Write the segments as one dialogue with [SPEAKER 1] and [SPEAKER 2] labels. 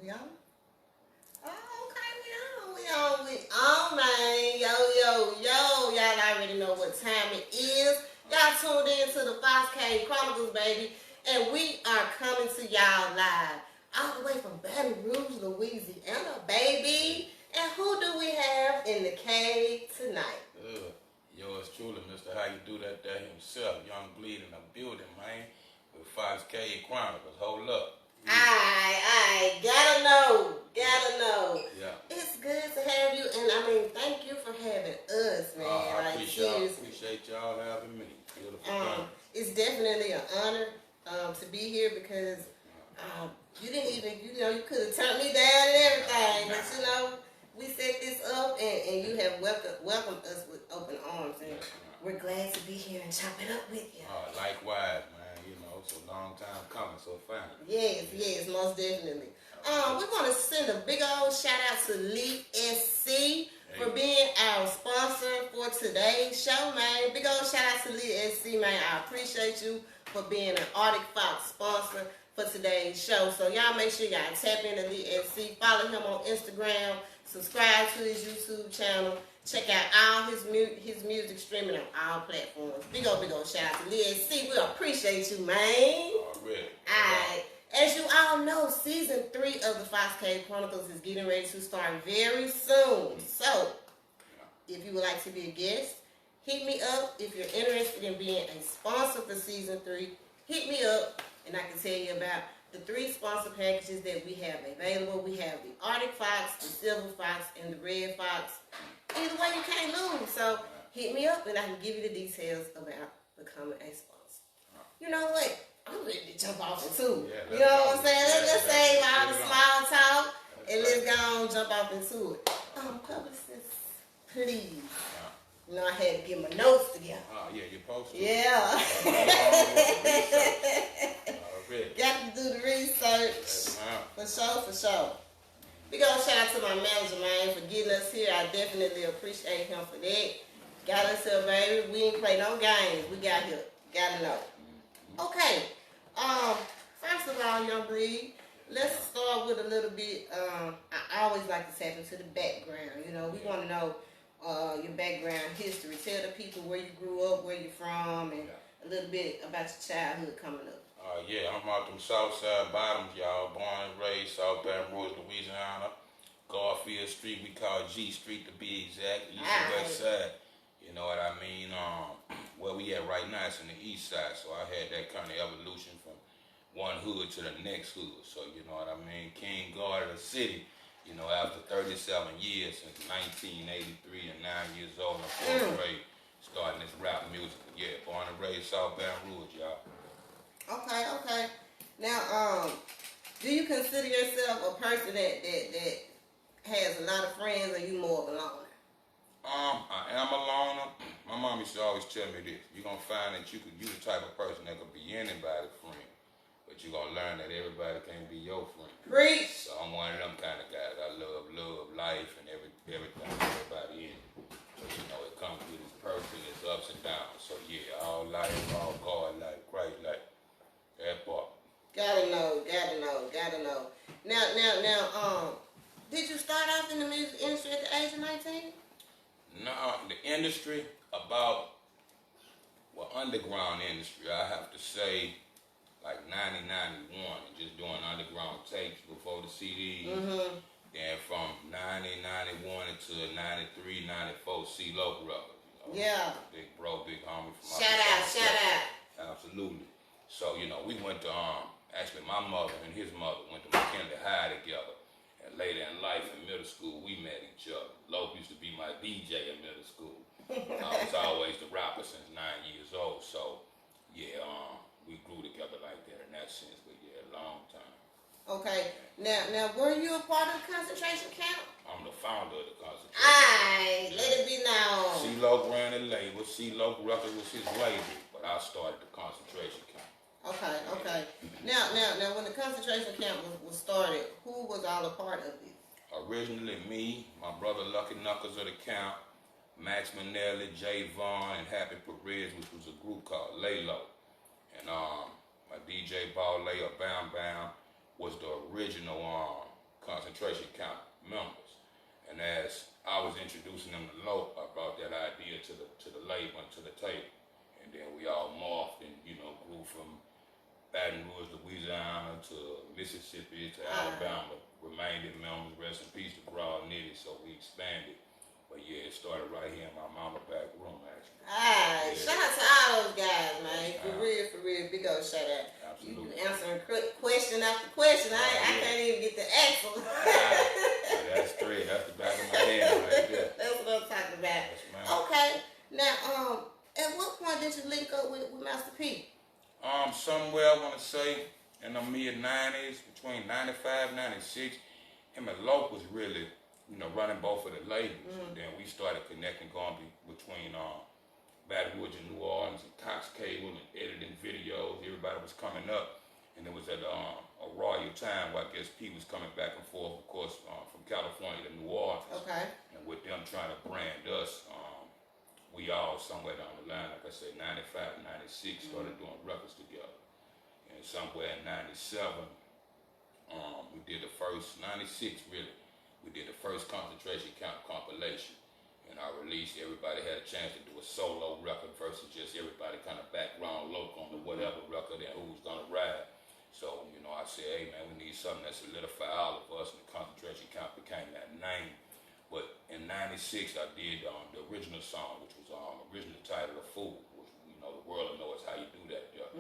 [SPEAKER 1] We on? Oh, okay, we on, man. Yo. Y'all already know what time it is. Y'all tuned in to the Fox Cave Chronicles, baby. And we are coming to y'all live all the way from Baton Rouge, Louisiana, baby. And who do we have in the cave tonight?
[SPEAKER 2] Yours truly, Mr. How You Do That there himself, Young Bleed in the building, man, with Fox Cave Chronicles. Hold up.
[SPEAKER 1] Aight, gotta know.
[SPEAKER 2] Yeah.
[SPEAKER 1] It's good to have you, and I mean, thank you for having us, man.
[SPEAKER 2] I appreciate y'all having me. Beautiful.
[SPEAKER 1] It's definitely an honor to be here because you didn't even, you could have turned me down and everything, but we set this up, and you have welcomed us with open arms, and we're glad to be here and chop it up with you.
[SPEAKER 2] Likewise, man. It's a long time coming, so fine.
[SPEAKER 1] Yes, most definitely. We want to send a big old shout out to Lee SC for being our sponsor for today's show, man. Big old shout out to Lee SC, man. I appreciate you for being an Arctic Fox sponsor for today's show. So y'all make sure y'all tap into Lee SC, follow him on Instagram, subscribe to his YouTube channel. Check out all his music streaming on all platforms. Big old shout out to Lee SC. We appreciate you, man.
[SPEAKER 2] Already.
[SPEAKER 1] Alright. As you all know, season 3 of the Fox Cave Chronicles is getting ready to start very soon. So, if you would like to be a guest, hit me up. If you're interested in being a sponsor for season 3, hit me up and I can tell you about the 3 sponsor packages that we have available. We have the Arctic Fox, the Silver Fox, and the Red Fox. Either way, you can't lose. So hit me up and I can give you the details about becoming a sponsor. You know what? I'm ready to jump off into it. You know what I'm saying? Let's save all the small talk and let's go and jump off into it. Publicist, please. I had to get my notes together.
[SPEAKER 2] Yeah, you're supposed to.
[SPEAKER 1] Yeah.
[SPEAKER 2] Already.
[SPEAKER 1] Got to do the research. For sure. Big old shout out to my manager, man, for getting us here. I definitely appreciate him for that. Got us here, baby. We ain't play no games. We got here. Gotta know. Okay. First of all, Young Bleed, let's start with a little bit. I always like to tap into the background. We want to know your background history. Tell the people where you grew up, where you're from, and a little bit about your childhood coming up.
[SPEAKER 2] I'm out them Southside Bottoms, y'all. Born and raised South Baton Rouge, Louisiana. Garfield Street, we call G Street to be exact. East and West Side. You know what I mean? Where we at right now, it's in the East Side. So I had that kind of evolution from one hood to the next hood. So you know what I mean? King God of the city. After 37 years since 1983 and 9 years old in the 4th grade, starting this rap music. Yeah, born and raised South Baton Rouge, y'all.
[SPEAKER 1] Okay. Now, do you consider yourself a person that has a lot of friends, or you more of a loner?
[SPEAKER 2] I am a loner. My mom used to always tell me this: you're gonna find that you the type of person that could be anybody's friend, but you're gonna learn that everybody can't be your friend.
[SPEAKER 1] Preach.
[SPEAKER 2] So I'm one of them kind of guys. I love life, and everything, everybody in it. So it comes with its perks and its ups and downs. So yeah, all life, all God life, Christ life. That part.
[SPEAKER 1] Gotta know. Now, did you start off in the music industry at the age of 19?
[SPEAKER 2] No, the industry underground industry, I have to say, like 90, 91, just doing underground tapes before the CDs. Then from 90, 91 until 93, 94, C-Loc records.
[SPEAKER 1] Yeah.
[SPEAKER 2] Big bro, big homie from
[SPEAKER 1] Shout out.
[SPEAKER 2] Absolutely. So, we went to, actually my mother and his mother went to McKinley High together. And later in life, in middle school, we met each other. Loc used to be my DJ in middle school. I was always the rapper since 9 years old. So, yeah, we grew together like that in that sense. But, yeah, a long time.
[SPEAKER 1] Okay. Now, were you a part of the concentration camp?
[SPEAKER 2] I'm the founder of the concentration camp.
[SPEAKER 1] Aight, let it be known.
[SPEAKER 2] C-Loc ran the label. C-Loc Records was his label. But I started the concentration camp.
[SPEAKER 1] Okay. Now, when the concentration camp was started, who was all a part of it?
[SPEAKER 2] Originally me, my brother Lucky Knuckles of the camp, Max Manelli, Jay Vaughn, and Happy Perez, which was a group called Laylo. And my DJ Ball Lay or Bam Bam was the original concentration camp members. And as I was introducing them to Loc, I brought that idea to the label and to the table. And then we all morphed and, grew from Baton Rouge, Louisiana to Mississippi to Alabama. Remained in members, rest in peace to Broad Nitty, so we expanded. But yeah, it started right here in my mama back room, actually.
[SPEAKER 1] Alright, shout out to all those guys, man. For real, big old shout out.
[SPEAKER 2] Absolutely.
[SPEAKER 1] You answering question after question. I can't even get the answer.
[SPEAKER 2] That's three. That's the back of my head right there.
[SPEAKER 1] That's what I'm talking about.
[SPEAKER 2] Yes,
[SPEAKER 1] okay. Now, at what point did you link up with Master P?
[SPEAKER 2] Somewhere I want to say in the mid-90s, between 95 and 96, him and Loc was really, running both of the labels. And then we started connecting, going between Baton Rouge and New Orleans and Cox Cable and editing videos. Everybody was coming up. And it was at a royal time where I guess P was coming back and forth, of course, from California to New Orleans.
[SPEAKER 1] Okay.
[SPEAKER 2] And with them trying to brand us, we all somewhere down the line, like I said, 95, 96, started doing records together. And somewhere in 97, we did the first, 96 really, we did the first concentration camp compilation. And I released, everybody had a chance to do a solo record versus just everybody kind of background Loc on the whatever record and who was going to ride. So, I said, hey man, we need something that solidify all of us, and the concentration camp became that name. But in 96, I did the original song, which was originally titled A Fool, which, the world knows how you do that there.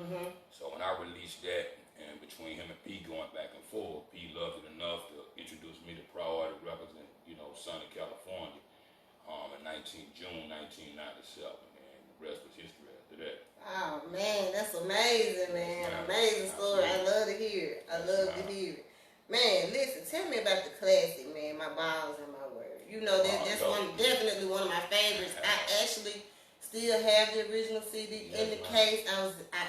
[SPEAKER 2] So when I released that, and between him and P going back and forth, P loved it enough to introduce me to Priority Records in, Southern California in June 1997, and the rest was history after that.
[SPEAKER 1] Oh man, that's amazing, man. Amazing story. I love to hear it. I love to hear it. Man, listen, tell me about the classic, man, My Balls and My Word. That's definitely one of my favorites. I actually still have the original CD in the case.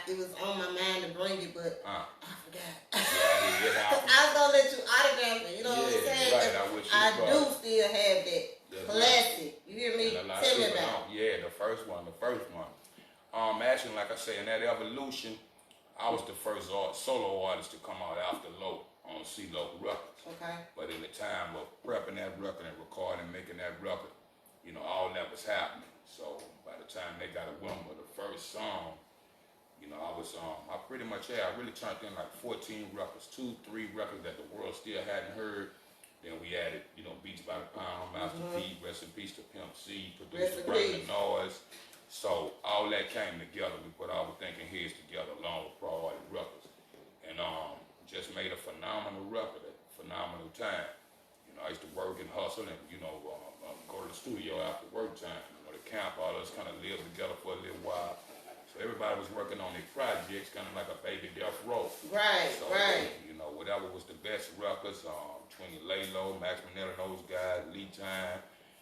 [SPEAKER 1] It was on my mind to bring it, but I forgot. I was gonna let you autograph it. You know what I'm saying?
[SPEAKER 2] Right.
[SPEAKER 1] I do still have that classic. You hear me? Tell me about it.
[SPEAKER 2] Yeah, the first one. Actually, like I say, in that evolution, I was the first solo artist to come out after Loc on C-Loc Records.
[SPEAKER 1] Okay.
[SPEAKER 2] But in the time of prepping that record and recording, making that record, all that was happening. So by the time they got a win with the first song, I pretty much I really turned in like 14 records, 2-3 records that the world still hadn't heard. Then we added, Beats by the Pound, Master P, rest in peace to Pimp C, producer Bring the Noise. So all that came together. We put our thinking heads together along with Priority Records, and just made a phenomenal record at a phenomenal time. I used to work and hustle, and go to the studio after work time. The camp, all of us kind of lived together for a little while. So everybody was working on their projects, kind of like a baby death row.
[SPEAKER 1] Right,
[SPEAKER 2] so,
[SPEAKER 1] right.
[SPEAKER 2] Whatever was the best records, between Laylo, Max Manella, those guys, Lee Time,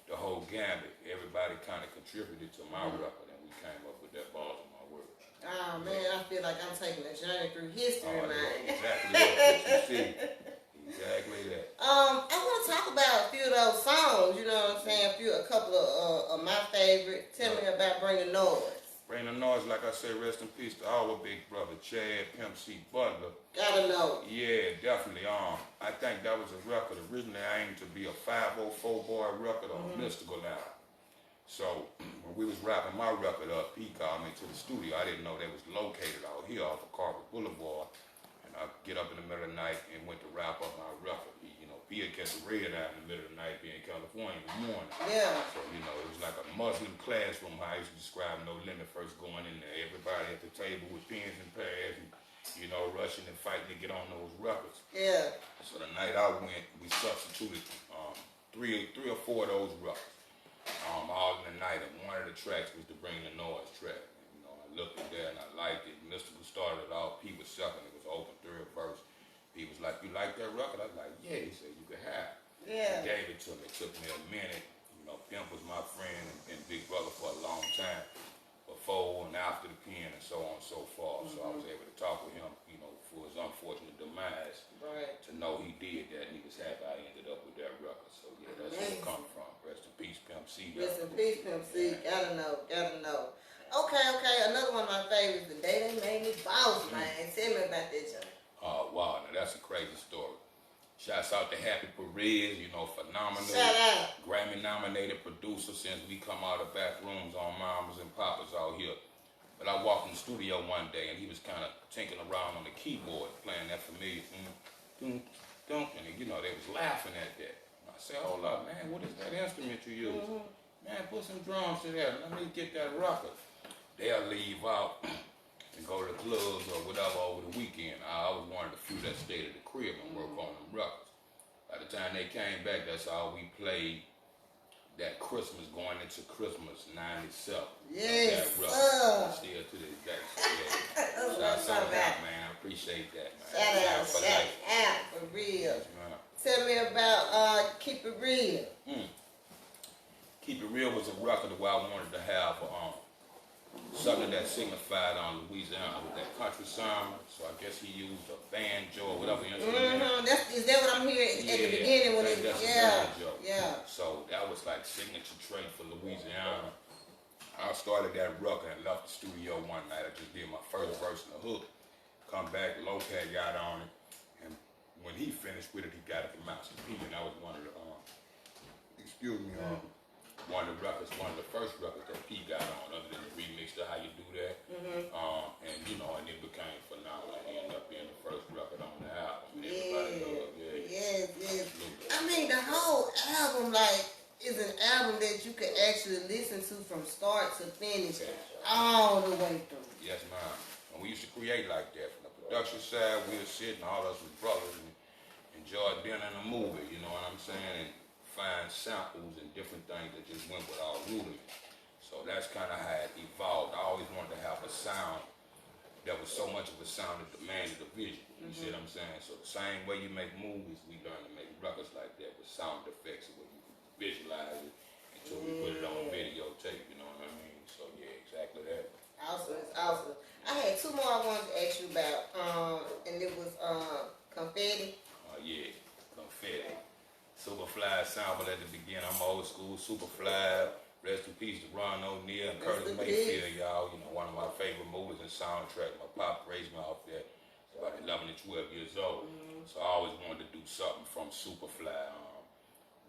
[SPEAKER 2] the whole gambit, everybody kind of contributed to my record, and we came up with that Balls of My Word.
[SPEAKER 1] Oh man, I feel like I'm taking a journey through history, man.
[SPEAKER 2] Exactly what you see. Exactly that.
[SPEAKER 1] I want to talk about a few of those songs. You know what I'm saying? A couple of my favorites. Tell me about Bring the Noise.
[SPEAKER 2] Bring the Noise, like I said, rest in peace to our big brother Chad Pimp C Butler.
[SPEAKER 1] Gotta know.
[SPEAKER 2] Yeah, definitely. I think that was a record originally aimed to be a 504 boy record on a mystical line. So when we was wrapping my record up, he called me to the studio. I didn't know they was located out here off of Carver Boulevard. And I get up in the middle of the night and went to wrap up my record. He had kept the red eye in the middle of the night being in California in the morning.
[SPEAKER 1] Yeah.
[SPEAKER 2] So, it was like a Muslim classroom, how I used to describe No Limit first going in there. Everybody at the table with pens and pads and, rushing and fighting to get on those records.
[SPEAKER 1] Yeah.
[SPEAKER 2] So the night I went, we substituted three or four of those records. All in the night, and one of the tracks was the Bring the Noise track. And, I looked at that and I liked it. Mystical started off, P was second, it was open third verse. He was like, "You like that record?" I was like, "Yeah." He said, "You can have it."
[SPEAKER 1] Yeah.
[SPEAKER 2] He gave it to me. It took me a minute. Pimp was my friend and big brother for a long time, before and after the pen and so on and so forth. So I was able to talk with him, for his unfortunate demise.
[SPEAKER 1] Right.
[SPEAKER 2] To know he did that, and he was happy I ended up with that record. So yeah, that's where it come from. Rest in peace, Pimp C.
[SPEAKER 1] Rest in peace, Pimp C. Gotta know. Okay. Another one of my favorites, The Day They Made Me Boss, man. Tell me about that, John.
[SPEAKER 2] Wow, now that's a crazy story. Shouts out to Happy Perez, you know, phenomenal.
[SPEAKER 1] Shout out.
[SPEAKER 2] Grammy nominated producer since we come out of back rooms on Mamas and Papas out here. But I walked in the studio one day and he was kind of tinkering around on the keyboard, playing that familiar and you know, they was laughing at that. I said, hold up, man, what is that instrument you use? Man, put some drums to that. Let me get that rocker. They'll leave out and go to the clubs or whatever over the weekend. I was one of the few that stayed at the crib and worked on them records. By the time they came back, that's all we played. That Christmas going into Christmas '97.
[SPEAKER 1] Yes,
[SPEAKER 2] still to this day. So yeah. Shout out, man. I appreciate that, man.
[SPEAKER 1] Shout out, for real.
[SPEAKER 2] Yes, man.
[SPEAKER 1] Tell me about Keep It Real.
[SPEAKER 2] Keep It Real was a record where I wanted to have something that signified on Louisiana with that country sound. So I guess he used a banjo or whatever instrument.
[SPEAKER 1] Is that what I'm hearing at the beginning when
[SPEAKER 2] that's a banjo.
[SPEAKER 1] Yeah.
[SPEAKER 2] So that was like signature trait for Louisiana. I started that record and left the studio one night. I just did my first verse and the hook. Come back, Lopez got on it, and when he finished with it, he got it from Master P, and that was one of the one of the records, one of the first records that P got on, other than the remix to How You Do That. And you know, and it became phenomenal. It ended up being the first record on the album. Everybody loved it.
[SPEAKER 1] Yes. I mean, the whole album, like, is an album that you could actually listen to from start to finish, all the way through.
[SPEAKER 2] Yes, ma'am. And we used to create like that. From the production side, we would sit and all us was brothers and enjoy dinner and a movie, you know what I'm saying? And find samples and different things that just went with our rudiments. So that's kind of how it evolved. I always wanted to have a sound that was so much of a sound that demanded a vision. You see what I'm saying? So the same way you make movies, we learned to make records like that with sound effects where you can visualize it until we put it on videotape, you know what I mean? So yeah, exactly that.
[SPEAKER 1] Awesome, it's awesome. I had two more I wanted to ask you about, and it was Confetti.
[SPEAKER 2] Yeah, Confetti. Superfly sample at the beginning. I'm old school, Superfly. Rest in peace to Ron O'Neal and Curtis Mayfield, y'all. You know, one of my favorite movies and soundtrack. My pop raised me off that. About 11 and 12 years old. So I always wanted to do something from Superfly,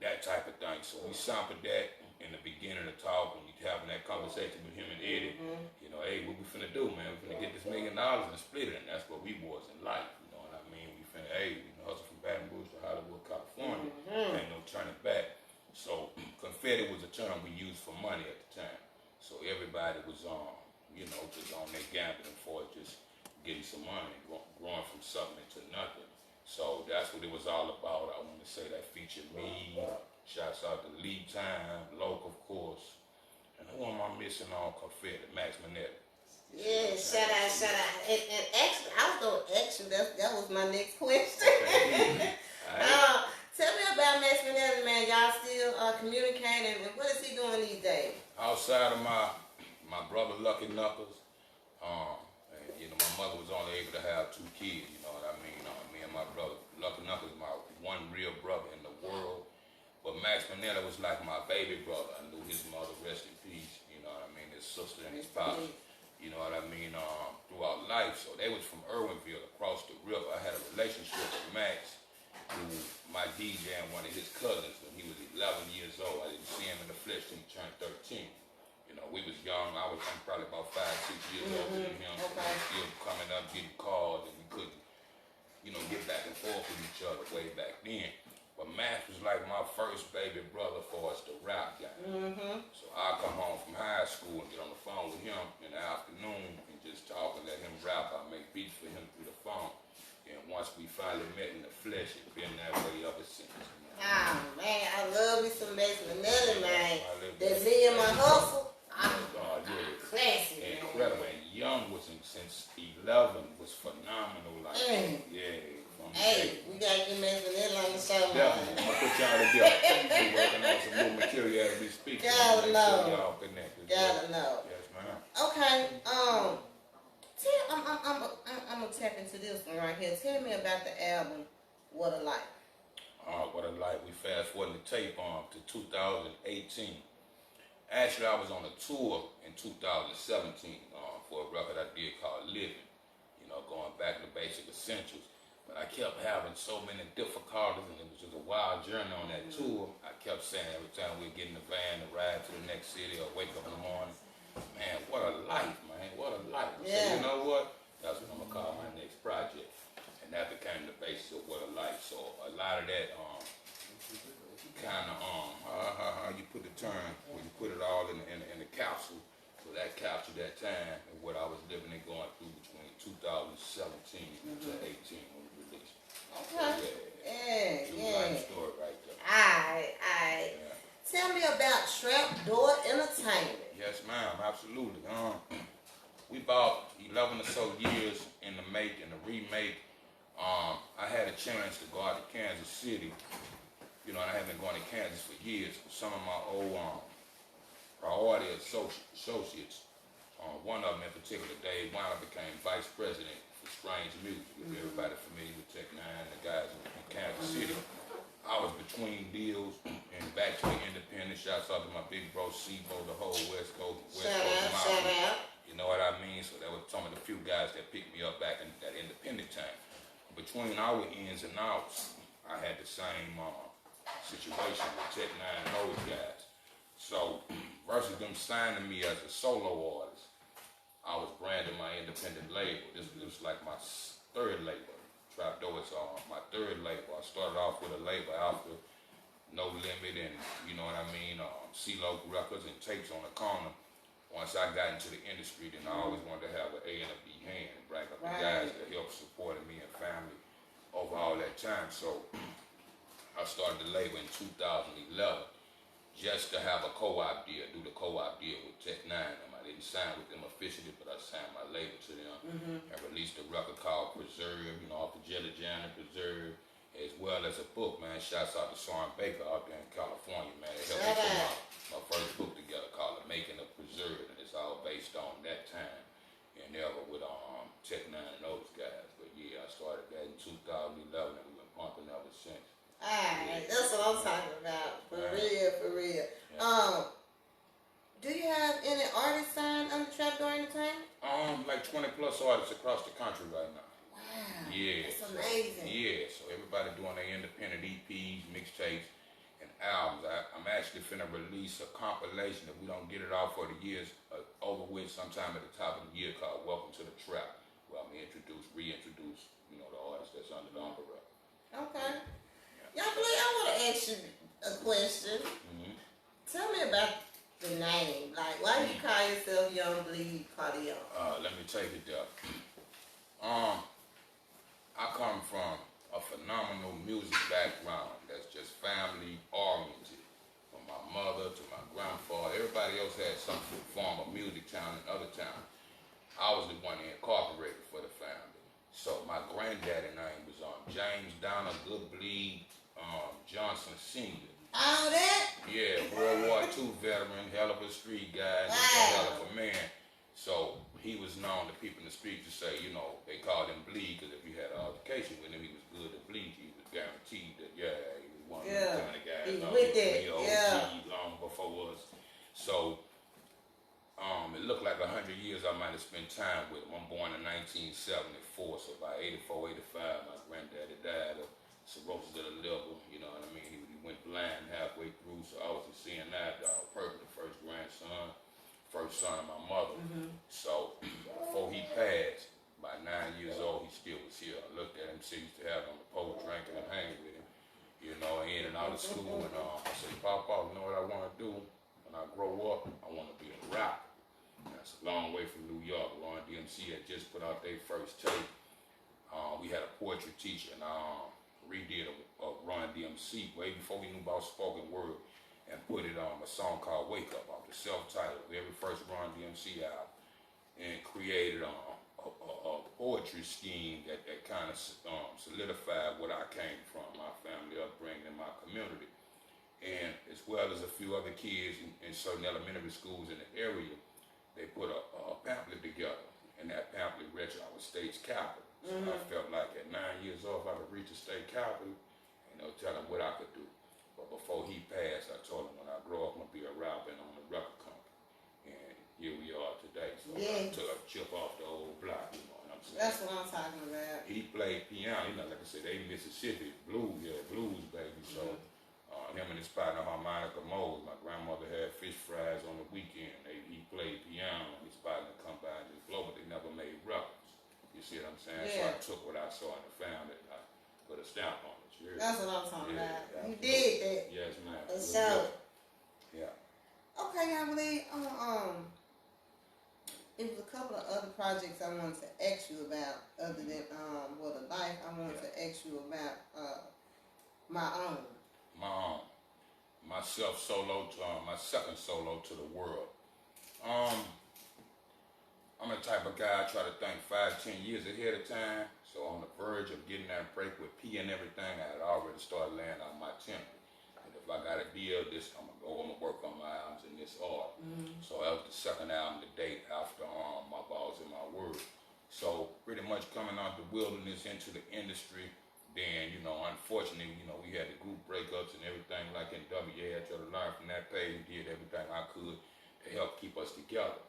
[SPEAKER 2] that type of thing. So we sampled that in the beginning of the talk when you having that conversation with him and Eddie. You know, hey, what we finna do, man? We finna get this $1 million and split it, and that's what we was in life. You know what I mean? We finna, hey, we hustle from Baton Rouge to Hollywood, California. Ain't no turning back. So Confetti was a term we used for money at the time. So everybody was you know, just on their gambling for just getting some money, growing from something to nothing. So that's what it was all about. I want to say that featured me. Shouts out to Lead Time, Loc, of course. And who am I missing on Confetti? Max Manetta.
[SPEAKER 1] Yeah, shout out. And actually, I was going to ask you, that was my next question. Tell me about Max Manetta, man. Y'all still communicating? What is he doing these days?
[SPEAKER 2] Outside of my brother Lucky Knuckles, and, you know, my mother was only able to have 2 kids, you know what I mean? Me and my brother Lucky Knuckles, my one real brother in the world. But Max Manetta was like my baby brother. I knew his mother, rest in peace, you know what I mean? His sister and his father, you know what I mean, throughout life. So they was from Irwinville, across the river. I had a relationship with Max, who my DJ and one of his cousins when he was 11 years old. I didn't see him in the flesh till he turned 13. You know, we was young. I'm probably about 5, 6 years older than him. Okay. Still coming up, getting calls, and we couldn't, you know, get back and forth with each other way back then. But Max was like my first baby brother for us to rap game. So I come home from high school and get on the phone with him in the afternoon and just talk and let him rap. I make beats for him through the phone. And once we finally met in the flesh, it's been that way ever since.
[SPEAKER 1] Oh, man, I love me some Max Manetta, man. That me and my hustle, classic, man.
[SPEAKER 2] Incredible. And Young was since 11 was phenomenal. Like, yeah.
[SPEAKER 1] Hey, we got to get Max Manetta on the show, man.
[SPEAKER 2] Definitely. I'm going to put y'all together. We're working on some new material as we speak.
[SPEAKER 1] Gotta know.
[SPEAKER 2] Y'all connected.
[SPEAKER 1] Gotta know.
[SPEAKER 2] Yes, ma'am.
[SPEAKER 1] Okay, I'm gonna tap into this one right here. Tell me about the album, What a Life.
[SPEAKER 2] What a Life. We fast forward the tape to 2018. Actually, I was on a tour in 2017 for a record I did called Living. You know, going back to basic essentials. But I kept having so many difficulties, and it was just a wild journey on that tour. I kept saying every time we'd get in the van to ride to the next city or wake up in the morning, man, what a life, man, what a life. I said, you know what? That's what I'm going to call my next project. And that became the basis of what a life. So a lot of that kind of, how you put the term, where you put it all in the capsule. So that captured that time and what I was living and going through between 2017 to 18 when we released.
[SPEAKER 1] Okay.
[SPEAKER 2] So, life story right there.
[SPEAKER 1] Alright.
[SPEAKER 2] Yeah.
[SPEAKER 1] Tell me about Trapdoor Entertainment.
[SPEAKER 2] Yes, ma'am, absolutely. We about 11 or so years in the remake. I had a chance to go out to Kansas City, you know, and I have been going to Kansas for years. Some of my old priority associates, one of them in particular, Dave Weiner, became vice president for Strange Music. If everybody familiar with Tech Nine, the guys in Kansas City. I was between deals and back to the independent. Shouts out to my big bro C-Loc, the whole West Coast
[SPEAKER 1] Shout out.
[SPEAKER 2] You know what I mean? So that was some of the few guys that picked me up back in that independent time. Between our ins and outs, I had the same situation with Tech Nine and those guys. So versus them signing me as a solo artist, I was branding my independent label. This was like my third label. Trapdoor is my third label. I started off with a label after No Limit and, you know what I mean, C-Loc records and tapes on the corner. Once I got into the industry, then I always wanted to have an A and a B hand and bring up the guys that helped supporting me and family over all that time. So I started the label in 2011 just to have a co-op deal, do the co-op deal with Tech Nine. I didn't sign with them officially, but I signed my label to them and released a record called Preserve, you know, off the Jelly Jam and Preserve, as well as a book, man. Shouts out to Soren Baker out there in California, man. They helped me put my first book together called The Making of Preserve, and it's all based on that time and ever with Tech Nine and those guys. But yeah, I started that in 2011 and we've been pumping ever since.
[SPEAKER 1] Alright, that's what I'm talking about. For real.
[SPEAKER 2] Yeah.
[SPEAKER 1] Do you have any artists signed under Trapdoor Entertainment?
[SPEAKER 2] Like 20 plus artists across the country right now.
[SPEAKER 1] Wow.
[SPEAKER 2] Yeah.
[SPEAKER 1] That's amazing.
[SPEAKER 2] Yeah, so everybody doing their independent EPs, mixtapes, and albums. I'm actually finna release a compilation if we don't get it out for the years over with sometime at the top of the year called Welcome to the Trap, where I'm gonna reintroduce, you know, the artists that's under the umbrella.
[SPEAKER 1] Okay. Young Bleed, I want to ask you a question. Tell me about the name. Like, why do you call yourself Young Bleed Cardio?
[SPEAKER 2] Let me take it there. I come from a phenomenal music background that's just family oriented. From my mother to my grandfather, everybody else had some form of music talent in other towns. I was the one that incorporated for the family. So my granddaddy name was James Donald Goodbleed Johnson Sr.
[SPEAKER 1] All that?
[SPEAKER 2] Yeah, World War II veteran, hell of a street guy, and hell of a man. So he was known to people in the streets to say, you know, they called him Bleed because if you had an altercation with him, he was good to bleed. He was guaranteed that, he was one of the kind of guys.
[SPEAKER 1] He was with it.
[SPEAKER 2] Long before us. So it looked like 100 years I might have spent time with him. I'm born in 1974, so by 84, 85, my granddaddy died of cirrhosis of the liver, you know what I mean? He went blind halfway through, so I was a seeing eye dog, Purple, the first grandson, first son of my mother. So before he passed, by 9 years old, he still was here. I looked at him, see, he used to have him on the pole drinking and hanging with him, you know, in and out of school. And I said, Papa, you know what I want to do? When I grow up, I want to be a rapper. That's a long way from New York. Run DMC had just put out their first tape. We had a poetry teacher, and redid a Run DMC way before we knew about spoken word, and put it on a song called Wake Up off the self-titled very first Run DMC album, and created a poetry scheme that kind of solidified what I came from, my family upbringing and my community. And as well as a few other kids in certain elementary schools in the area, they put a pamphlet together, and that pamphlet read our state's capital. So I felt like at 9 years old, I could reach the state capital, and they'll tell him what I could do. But before he passed, I told him when I grow up, I'm going to be a rapper and own a record company. And here we are today. So I took a chip off the old block, you know what I'm saying? saying?
[SPEAKER 1] That's what I'm talking about.
[SPEAKER 2] He played piano. You know, like I said, they Mississippi blues, blues baby. So him and his partner Harmonica Mose. My grandmother had fish fries on the weekend. He played piano. His partner come by and just blow, but they never made records. You see what I'm saying?
[SPEAKER 1] Yeah.
[SPEAKER 2] So I took what I saw and found it. I put a stamp on it.
[SPEAKER 1] That's what I'm talking about.
[SPEAKER 2] Absolutely.
[SPEAKER 1] You did that.
[SPEAKER 2] Yes, ma'am.
[SPEAKER 1] For sure.
[SPEAKER 2] Yeah.
[SPEAKER 1] Okay, I believe it was a couple of other projects I wanted to ask you about other than the life. I wanted to ask you about my own.
[SPEAKER 2] My second solo to the world. I'm the type of guy I try to think 5-10 years ahead of time. So on the verge of getting that break with P and everything, I had already started laying out my template. And if I got a deal, I'm gonna work on my albums in this order. So that was the second album to date after My Balls and My Word. So pretty much coming out the wilderness into the industry. Then, unfortunately, we had the group breakups and everything like in WA. I tried to learn from that page, did everything I could to help keep us together.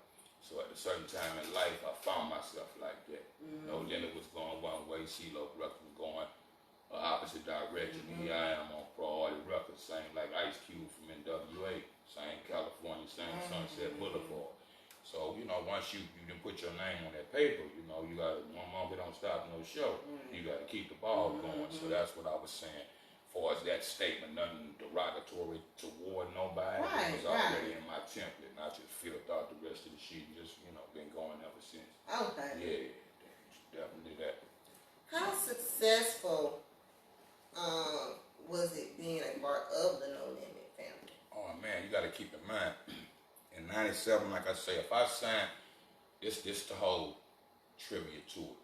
[SPEAKER 2] So at a certain time in life, I found myself like that. No Limit was going one way, C-Loc Records was going opposite direction. And here I am on Priority Records, same like Ice Cube from NWA, same California, same Sunset Boulevard. So, once you didn't put your name on that paper, you got to, one month it don't stop no show. You got to keep the ball going. So that's what I was saying. As far as that statement, nothing derogatory toward nobody. It was already in my template, and I just filled out the rest of the sheet. Just, been going ever since.
[SPEAKER 1] Okay.
[SPEAKER 2] Yeah, definitely that.
[SPEAKER 1] How successful was it being a part of the No Limit family?
[SPEAKER 2] Oh man, you got to keep in mind. In '97, like I say, if I signed, this the whole trivia to it.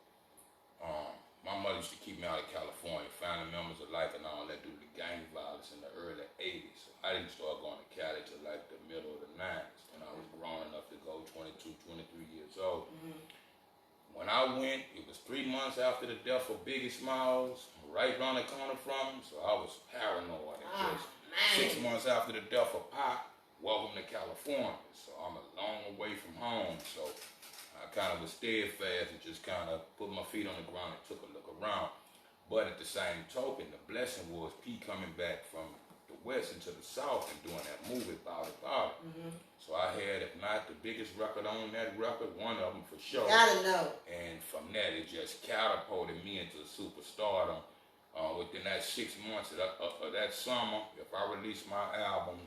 [SPEAKER 2] My mother used to keep me out of California, family members alike and all that due to the gang violence in the early '80s. So I didn't start going to Cali till like the middle of the '90s when I was grown enough to go 22, 23 years old. When I went, it was 3 months after the death of Biggie Smalls, right around the corner from him, so I was paranoid. And just 6 months after the death of Pop, welcome to California. So I'm a long way from home. So I kind of was steadfast and just kind of put my feet on the ground and took a look around. But at the same token, the blessing was P coming back from the West into the South and doing that movie Bout It. So I had, if not the biggest record on that record, one of them for sure.
[SPEAKER 1] Gotta know.
[SPEAKER 2] And from that, it just catapulted me into superstardom. Within that 6 months of that summer, if I released my album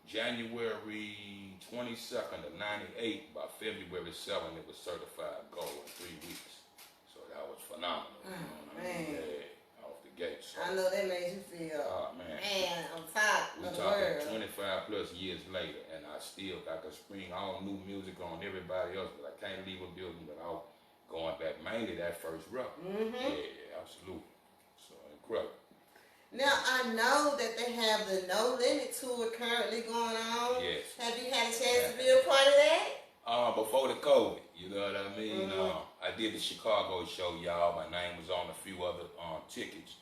[SPEAKER 2] January 22nd of '98, by February 7th, it was certified gold in 3 weeks. So that was phenomenal.
[SPEAKER 1] Man.
[SPEAKER 2] Yeah, off the gate. So,
[SPEAKER 1] I know that made you feel,
[SPEAKER 2] man,
[SPEAKER 1] on top
[SPEAKER 2] we
[SPEAKER 1] of the
[SPEAKER 2] talking
[SPEAKER 1] world.
[SPEAKER 2] 25 plus years later, and I still got to spring all new music on everybody else, but I can't leave a building without going back mainly that first record. Yeah, absolutely. So incredible.
[SPEAKER 1] Now, I know that they have the No Limit tour currently going on.
[SPEAKER 2] Yes.
[SPEAKER 1] Have you had a chance to be a part of that?
[SPEAKER 2] Before the COVID, you know what I mean? I did the Chicago show, y'all. My name was on a few other tickets.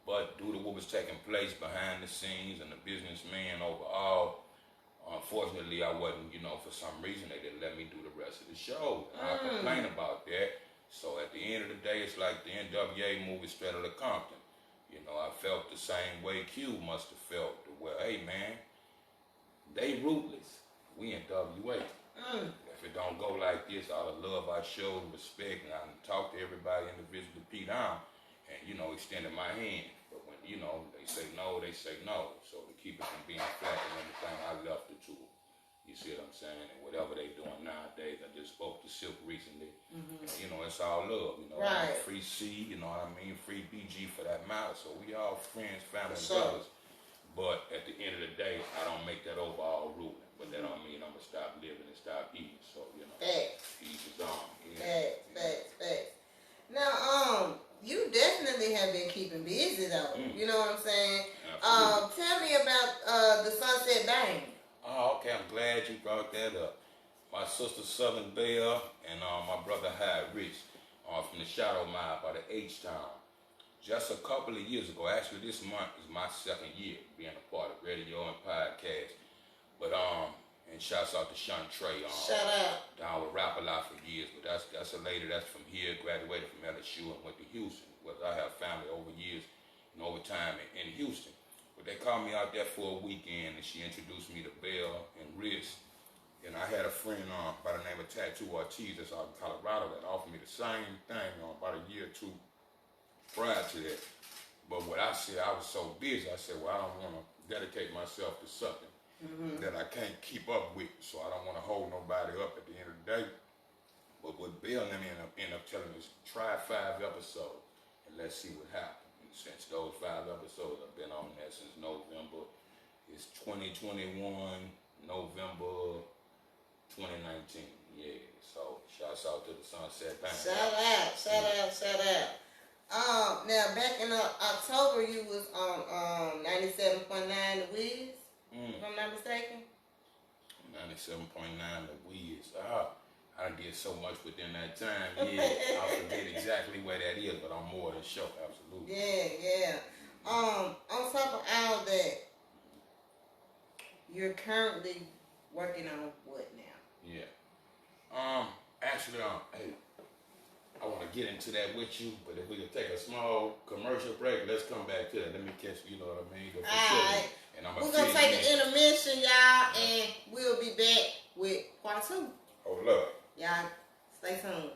[SPEAKER 2] But due to what was taking place behind the scenes and the businessman overall, unfortunately, I wasn't, for some reason, they didn't let me do the rest of the show. And I complain about that. So at the end of the day, it's like the NWA movie Straight Outta Compton. I felt the same way Q must have felt. Well, hey, man, they rootless. We in WA. If it don't go like this, all the love I showed, respect, and I talked to everybody individually, P down, and, extended my hand. But when, they say no, they say no. So to keep it from being flat and everything, I left it to them. You see what I'm saying? And whatever they doing nowadays, I just spoke to Silk recently. And, it's all love.
[SPEAKER 1] Right.
[SPEAKER 2] Free C, you know what I mean? Free BG for that matter. So we all friends, family, and
[SPEAKER 1] Sure.
[SPEAKER 2] brothers. But at the end of the day, I don't make that overall ruling. But that don't mean I'm going to stop living and stop eating. So,
[SPEAKER 1] Facts.
[SPEAKER 2] each is on.
[SPEAKER 1] Facts. Now, you definitely have been keeping busy though. You know what I'm saying?
[SPEAKER 2] Absolutely.
[SPEAKER 1] Tell me about the Sunset Bang.
[SPEAKER 2] Oh, okay. I'm glad you brought that up. My sister Southern Belle and my brother Hyde Rich from the Shadow Mile by the H-Town. Just a couple of years ago, actually this month is my second year being a part of radio and podcast. But And shouts out to Shantrey.
[SPEAKER 1] Shout out.
[SPEAKER 2] Down with Rap a Lot for years, but that's a lady that's from here, graduated from LSU and went to Houston. Well, I have family over years and over time in Houston. But they called me out there for a weekend, and she introduced me to Bell and Riz. And I had a friend by the name of Tattoo Ortiz that's out in Colorado that offered me the same thing about a year or two prior to that. But what I said, I was so busy, I said, well, I don't want to dedicate myself to something that I can't keep up with, so I don't want to hold nobody up at the end of the day. But what Bill and them end up telling us, try 5 episodes and let's see what happens. And since those 5 episodes, I've been on that since November. It's 2021, November 2019. Yeah, so shouts out to the Sunset Bank.
[SPEAKER 1] Shout out. Now back in October, you was on 97.9 The Wiz. If I'm not mistaken.
[SPEAKER 2] 97.9 The Wiz. I did so much within that time. Yeah, I forget exactly where that is, but I'm more than sure. Absolutely.
[SPEAKER 1] Yeah. On top of all that, you're currently working on what now?
[SPEAKER 2] Yeah. Actually, hey, I want to get into that with you, but if we could take a small commercial break, let's come back to that. Let me catch you know what I mean?
[SPEAKER 1] Alright.
[SPEAKER 2] And
[SPEAKER 1] We're going to take an intermission, y'all, and we'll be back with part 2.
[SPEAKER 2] Hold up.
[SPEAKER 1] Y'all, stay tuned.